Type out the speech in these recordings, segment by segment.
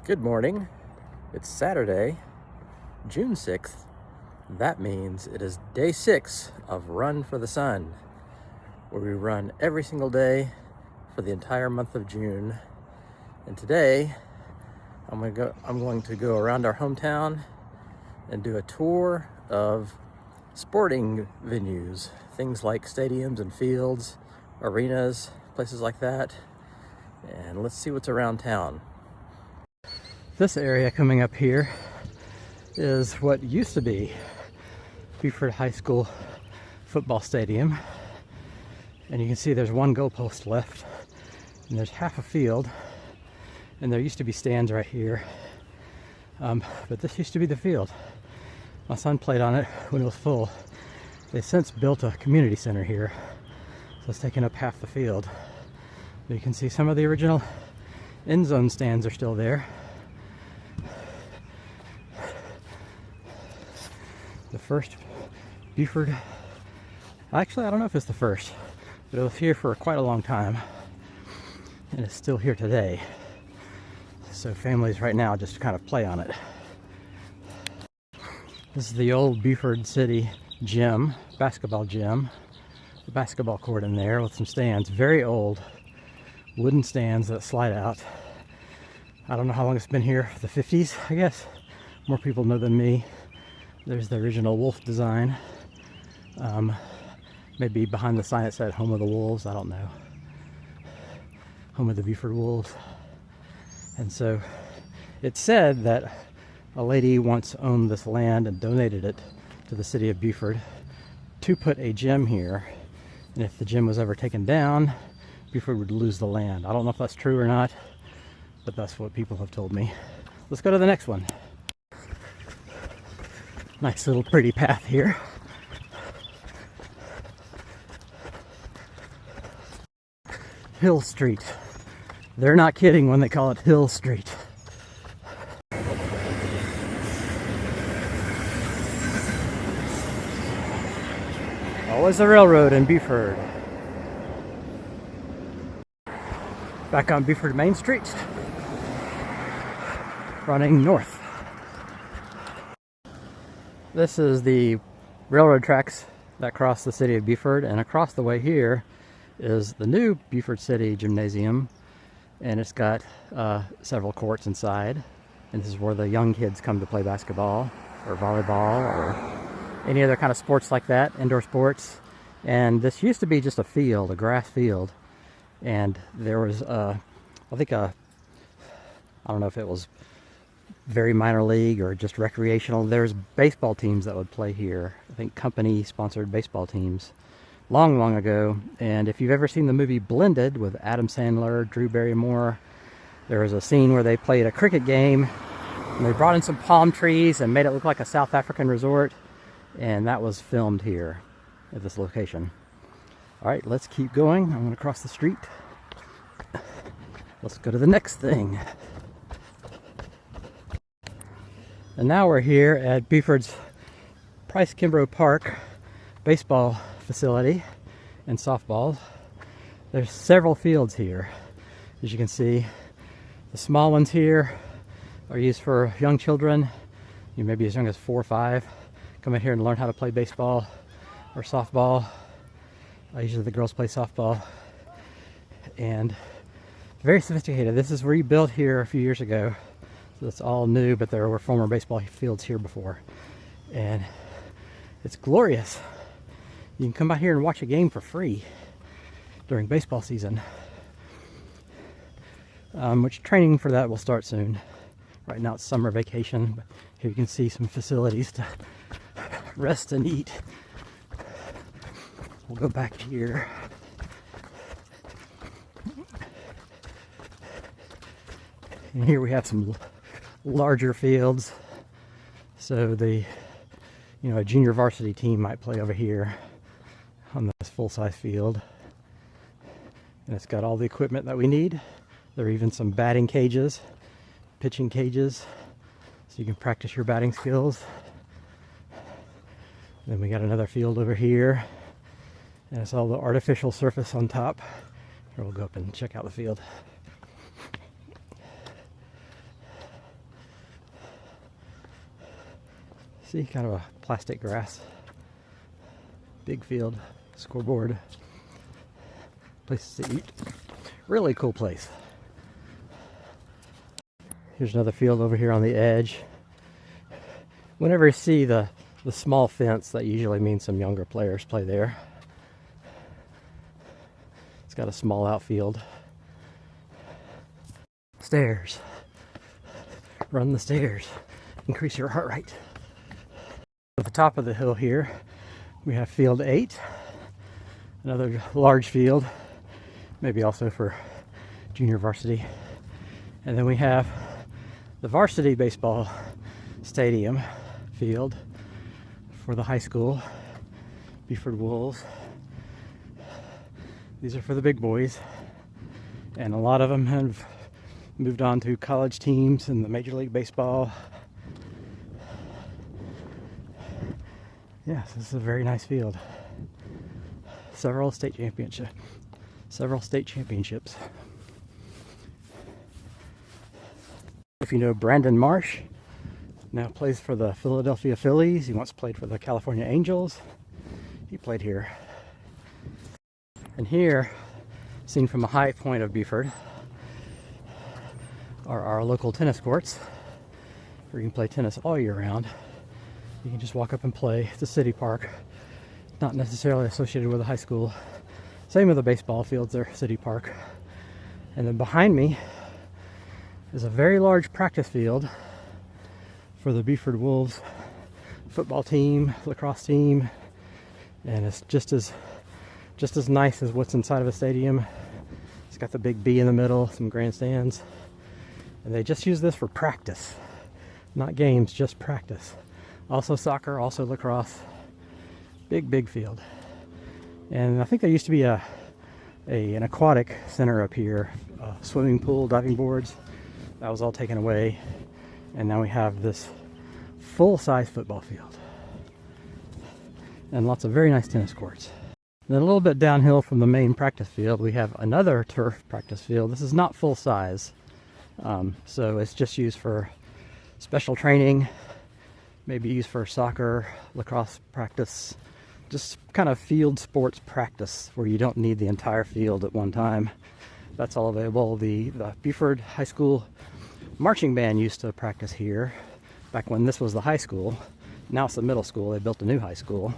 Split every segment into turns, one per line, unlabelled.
Good morning. It's Saturday, June 6th. That means it is day 6 of Run for the Sun, where we run every single day for the entire month of June. And today, I'm going to go around our hometown and do a tour of sporting venues, things like stadiums and fields, arenas, places like that. And let's see what's around town. This area coming up here is what used to be Beaufort High School football stadium. And you can see there's one goalpost left, and there's half a field, and there used to be stands right here. But this used to be the field. My son played on it when it was full. They've since built a community center here, so it's taken up half the field. But you can see some of the original end zone stands are still there. The first Beaufort, actually I don't know if it's the first, but it was here for quite a long time, and it's still here today. So families right now just kind of play on it. This is the old Beaufort City gym, basketball gym. The basketball court in there with some stands, very old wooden stands that slide out. I don't know how long it's been here, the 50s, I guess. More people know than me. There's the original wolf design. Maybe behind the sign it said Home of the Wolves, I don't know. Home of the Beaufort Wolves. And so it said that a lady once owned this land and donated it to the city of Beaufort to put a gym here. And if the gym was ever taken down, Beaufort would lose the land. I don't know if that's true or not, but that's what people have told me. Let's go to the next one. Nice little pretty path here. Hill Street. They're not kidding when they call it Hill Street. Always a railroad in Beaufort. Back on Beaufort Main Street, running north. This is the railroad tracks that cross the city of Beaufort, and across the way here is the new Beaufort City Gymnasium, and it's got several courts inside, and this is where the young kids come to play basketball or volleyball or any other kind of sports like that, indoor sports. And this used to be just a field, a grass field, and there was I don't know if it was very minor league or just recreational. There's baseball teams that would play here. I think company sponsored baseball teams long ago. And if you've ever seen the movie Blended with Adam Sandler, Drew Barrymore, there was a scene where they played a cricket game and they brought in some palm trees and made it look like a South African resort, and that was filmed here at this location. All right, let's keep going. I'm going to cross the street. Let's go to the next thing. And now we're here at Beaufort's Price Kimbrough Park baseball facility and softball. There's several fields here. As you can see, the small ones here are used for young children. You may be as young as 4 or 5. Come in here and learn how to play baseball or softball. Usually the girls play softball. And very sophisticated. This was rebuilt here a few years ago. It's all new, but there were former baseball fields here before, and it's glorious. You can come out here and watch a game for free during baseball season, which training for that will start soon. Right now it's summer vacation, but here you can see some facilities to rest and eat. We'll go back here. And here we have some larger fields, so a junior varsity team might play over here on this full-size field, and it's got all the equipment that we need. There are even some batting cages, pitching cages, so you can practice your batting skills. Then we got another field over here, and it's all the artificial surface on top. Here, we'll go up and check out the field. See, kind of a plastic grass. Big field, scoreboard, places to eat. Really cool place. Here's another field over here on the edge. Whenever you see the small fence, that usually means some younger players play there. It's got a small outfield. Stairs. Run the stairs. Increase your heart rate. At the top of the hill here, we have field 8. Another large field, maybe also for junior varsity. And then we have the varsity baseball stadium field for the high school, Buford Wolves. These are for the big boys, and a lot of them have moved on to college teams in the Major League Baseball. Yes, this is a very nice field. Several state championships. If you know Brandon Marsh, now plays for the Philadelphia Phillies. He once played for the California Angels. He played here. And here, seen from a high point of Buford, are our local tennis courts, where you can play tennis all year round. You can just walk up and play. It's a city park, not necessarily associated with a high school. Same with the baseball fields, they're city park. And then behind me is a very large practice field for the Buford Wolves football team, lacrosse team, and it's just as nice as what's inside of a stadium. It's got the big B in the middle, some grandstands, and they just use this for practice, not games, just practice. Also soccer, also lacrosse. Big field. And I think there used to be an aquatic center up here, swimming pool, diving boards. That was all taken away, and now we have this full-size football field and lots of very nice tennis courts. And then a little bit downhill from the main practice field, we have another turf practice field. This is not full size, so it's just used for special training, maybe used for soccer, lacrosse practice, just kind of field sports practice where you don't need the entire field at one time. That's all available. The Buford High School marching band used to practice here back when this was the high school. Now it's the middle school. They built a new high school.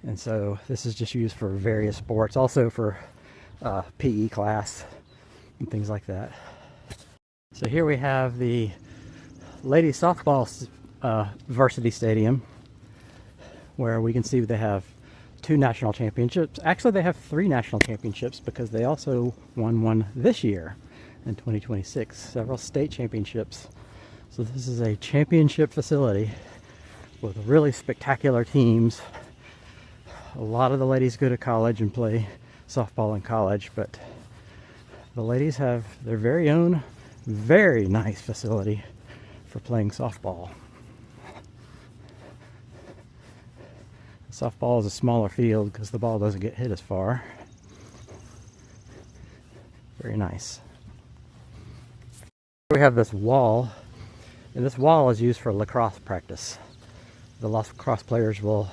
And so this is just used for various sports, also for PE class and things like that. So here we have the ladies softball varsity stadium, where we can see they have 2 national championships. Actually, they have 3 national championships because they also won one this year in 2026, several state championships. So this is a championship facility with really spectacular teams. A lot of the ladies go to college and play softball in college, but the ladies have their very own, very nice facility for playing softball. Softball is a smaller field because the ball doesn't get hit as far. Very nice. We have this wall, and this wall is used for lacrosse practice. The lacrosse players will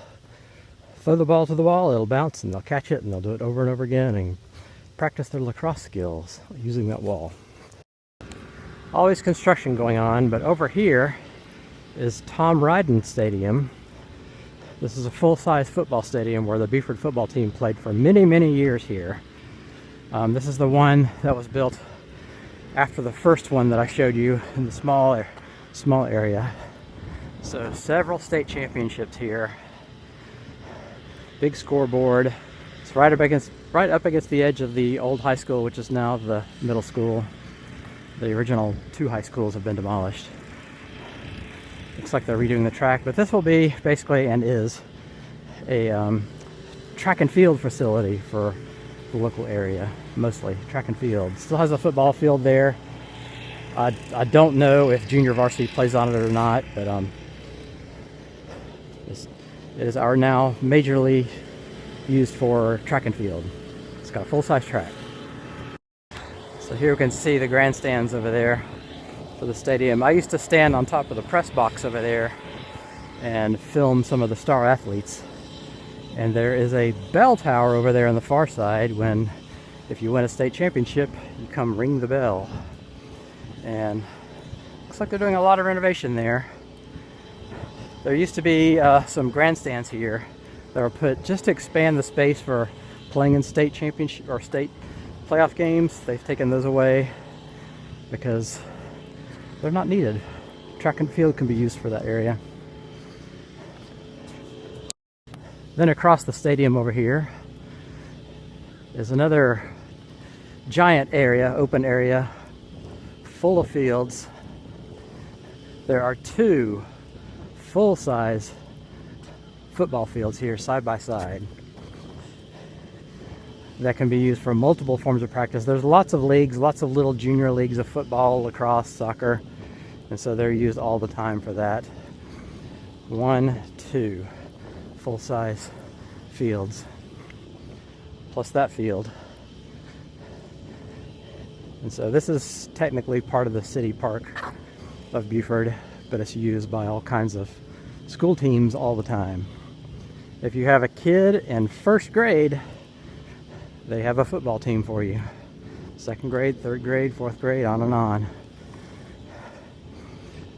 throw the ball to the wall, it'll bounce, and they'll catch it, and they'll do it over and over again and practice their lacrosse skills using that wall. Always construction going on, but over here is Tom Ryden Stadium. This is a full-size football stadium where the Buford football team played for many years here. This is the one that was built after the first one that I showed you in the small area. So several state championships here. Big scoreboard. It's right up against the edge of the old high school, which is now the middle school. The original 2 high schools have been demolished. Looks like they're redoing the track, but this will be basically, and is, a track and field facility for the local area, mostly track and field. Still has a football field there. I don't know if junior varsity plays on it or not, but it is our now majorly used for track and field. It's got a full-size track. So here we can see the grandstands over there for the stadium. I used to stand on top of the press box over there and film some of the star athletes. And there is a bell tower over there on the far side. When, if you win a state championship, you come ring the bell. And looks like they're doing a lot of renovation there. There used to be some grandstands here that were put just to expand the space for playing in state championship or state playoff games. They've taken those away because they're not needed. Track and field can be used for that area. Then across the stadium over here is another giant area, open area, full of fields. There are two full-size football fields here side by side that can be used for multiple forms of practice. There's lots of leagues, lots of little junior leagues of football, lacrosse, soccer, and so they're used all the time for that. 1, 2 full-size fields plus that field. And so this is technically part of the city park of Buford, but it's used by all kinds of school teams all the time. If you have a kid in first grade, they have a football team for you. Second grade, third grade, fourth grade, on and on.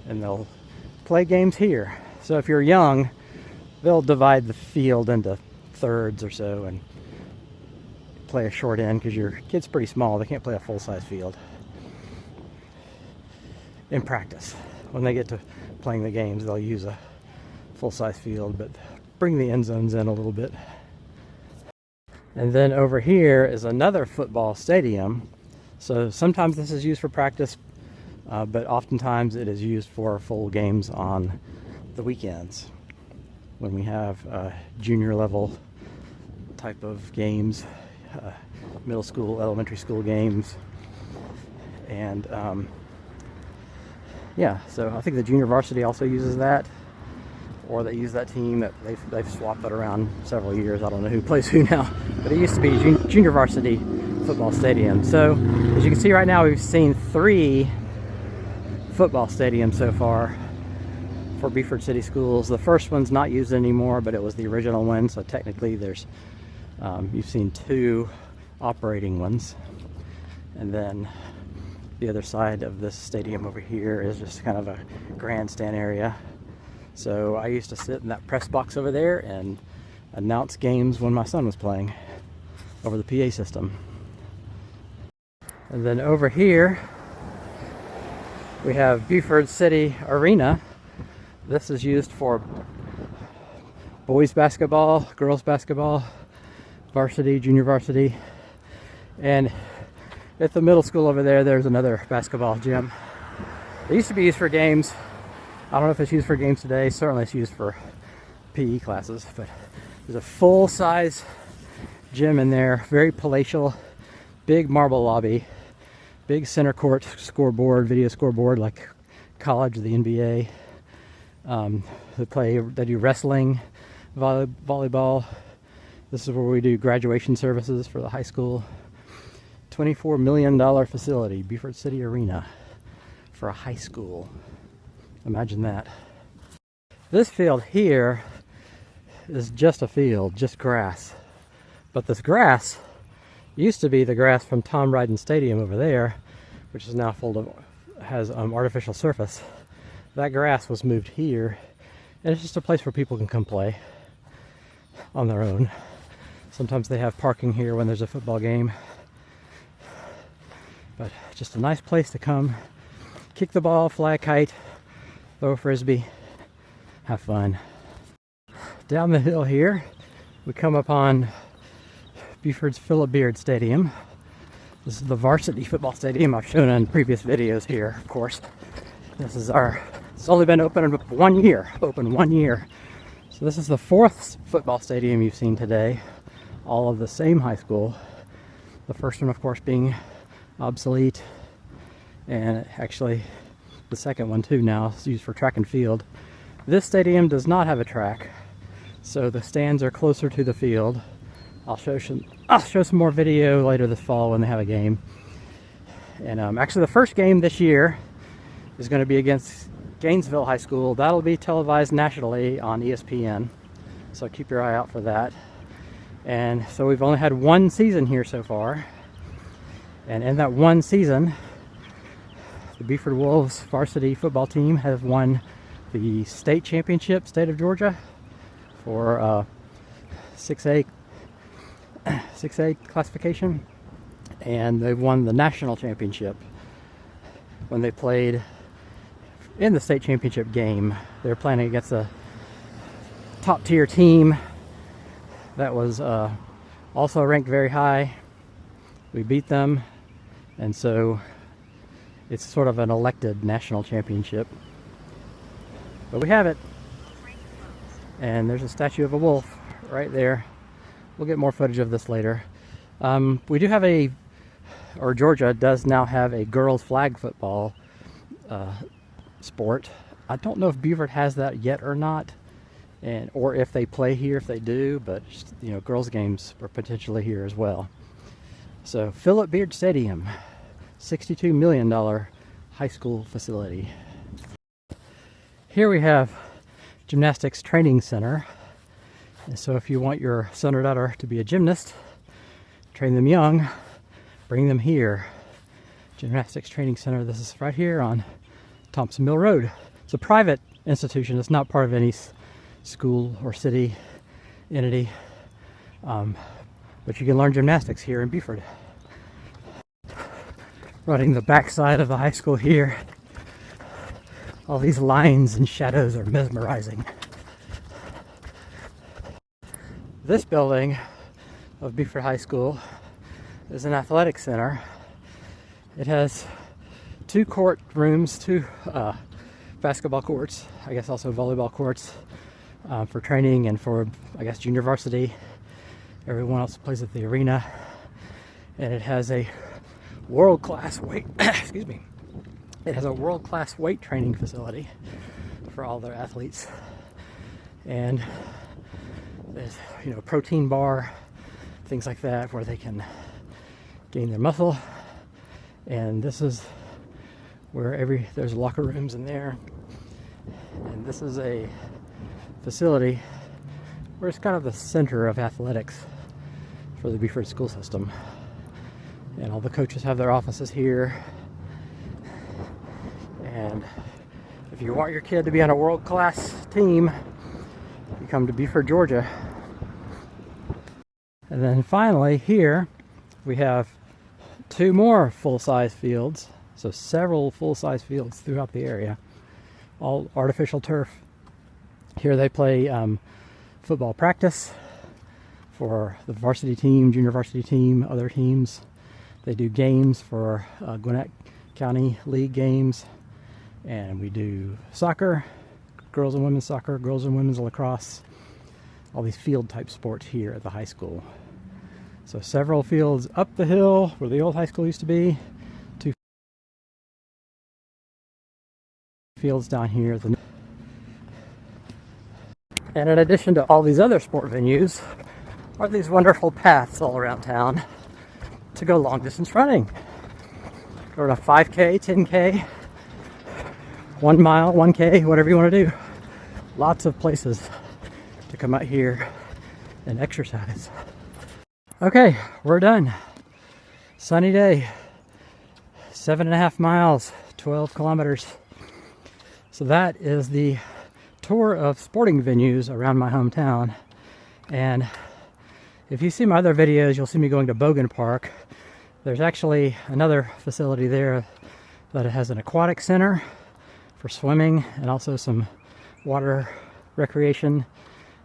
And they'll play games here. So if you're young, they'll divide the field into thirds or so and play a short end because your kid's pretty small. They can't play a full-size field in practice. When they get to playing the games, they'll use a full-size field, but bring the end zones in a little bit. And then over here is another football stadium. So sometimes this is used for practice, but oftentimes it is used for full games on the weekends when we have junior level type of games, middle school, elementary school games. And yeah, so I think the junior varsity also uses that, or they use that team. That they've swapped it around several years. I don't know who plays who now, but it used to be junior varsity football stadium. So as you can see right now, we've seen 3 football stadiums so far for Buford City Schools. The first one's not used anymore, but it was the original one, so technically there's you've seen 2 operating ones. And then the other side of this stadium over here is just kind of a grandstand area. So I used to sit in that press box over there and announce games when my son was playing over the PA system. And then over here we have Buford City Arena. This is used for boys basketball, girls basketball, varsity, junior varsity. And at the middle school over there, there's another basketball gym. It used to be used for games. I don't know if it's used for games today. Certainly it's used for PE classes, but there's a full-size gym in there, very palatial, big marble lobby, big center court scoreboard, video scoreboard like college, the NBA. They do wrestling, volleyball. This is where we do graduation services for the high school. $24 million facility, Buford City Arena, for a high school. Imagine that. This field here is just a field, just grass. But this grass used to be the grass from Tom Ryden Stadium over there, which is now has artificial surface. That grass was moved here, and it's just a place where people can come play on their own. Sometimes they have parking here when there's a football game. But just a nice place to come, kick the ball, fly a kite, throw a frisbee, have fun. Down the hill here, we come upon Buford's Philip Beard Stadium. This is the varsity football stadium I've shown in previous videos here, of course. It's only been open 1 year, So this is the 4th football stadium you've seen today, all of the same high school. The first one, of course, being obsolete, and actually the second one too now is used for track and field. This stadium does not have a track, so the stands are closer to the field. I'll show some more video later this fall when they have a game. And actually the first game this year is going to be against Gainesville High School. That'll be televised nationally on ESPN, so keep your eye out for that. And so we've only had one season here so far, and in that one season, the Buford Wolves varsity football team has won the state championship, state of Georgia, for 6A classification, and they've won the national championship when they played in the state championship game. They were playing against a top tier team that was also ranked very high. We beat them, and so it's sort of an elected national championship. But we have it. And there's a statue of a wolf right there. We'll get more footage of this later. We do have Georgia does now have a girls flag football sport. I don't know if Buford has that yet or not, or if they play here, if they do, but you know, girls games are potentially here as well. So Philip Beard Stadium, $62 million high school facility. Here we have Gymnastics Training Center. And so if you want your son or daughter to be a gymnast, train them young, bring them here. Gymnastics Training Center. This is right here on Thompson Mill Road. It's a private institution. It's not part of any school or city entity. But you can learn gymnastics here in Buford. Running the backside of the high school here. All these lines and shadows are mesmerizing. This building of Buford High School is an athletic center. It has 2 court rooms, 2 basketball courts, I guess also volleyball courts for training and for, I guess, junior varsity. Everyone else plays at the arena. And it has a world-class weight, excuse me. It has a world-class weight training facility for all their athletes. And there's, you know, protein bar, things like that, where they can gain their muscle. And this is where there's locker rooms in there. And this is a facility where it's kind of the center of athletics for the Buford school system. And all the coaches have their offices here. And if you want your kid to be on a world-class team, you come to Buford, Georgia. And then finally here we have 2 more full-size fields. So several full-size fields throughout the area. All artificial turf. Here they play football practice for the varsity team, junior varsity team, other teams. They do games for Gwinnett County League games. And we do soccer, girls and women's soccer, girls and women's lacrosse, all these field type sports here at the high school. So several fields up the hill where the old high school used to be, 2 fields down here. And in addition to all these other sport venues, are these wonderful paths all around town to go long distance running. Or a 5K, 10K, 1 mile, 1K, whatever you want to do. Lots of places to come out here and exercise. Okay, we're done. Sunny day. 7.5 miles, 12 kilometers. So that is the tour of sporting venues around my hometown. And if you see my other videos, you'll see me going to Bogan Park. There's actually another facility there that has an aquatic center for swimming and also some water recreation.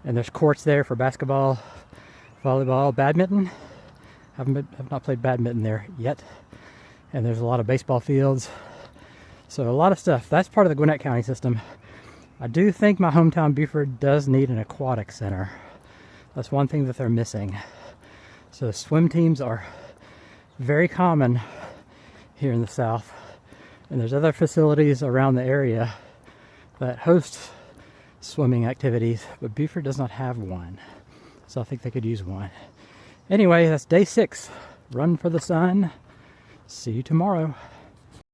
And there's courts there for basketball, volleyball, badminton. Have not played badminton there yet. And there's a lot of baseball fields. So a lot of stuff. That's part of the Gwinnett County system. I do think my hometown Buford does need an aquatic center. That's one thing that they're missing. So swim teams are very common here in the South. And there's other facilities around the area that host swimming activities, but Buford does not have one. So I think they could use one. Anyway, that's day 6. Run for the sun. See you tomorrow.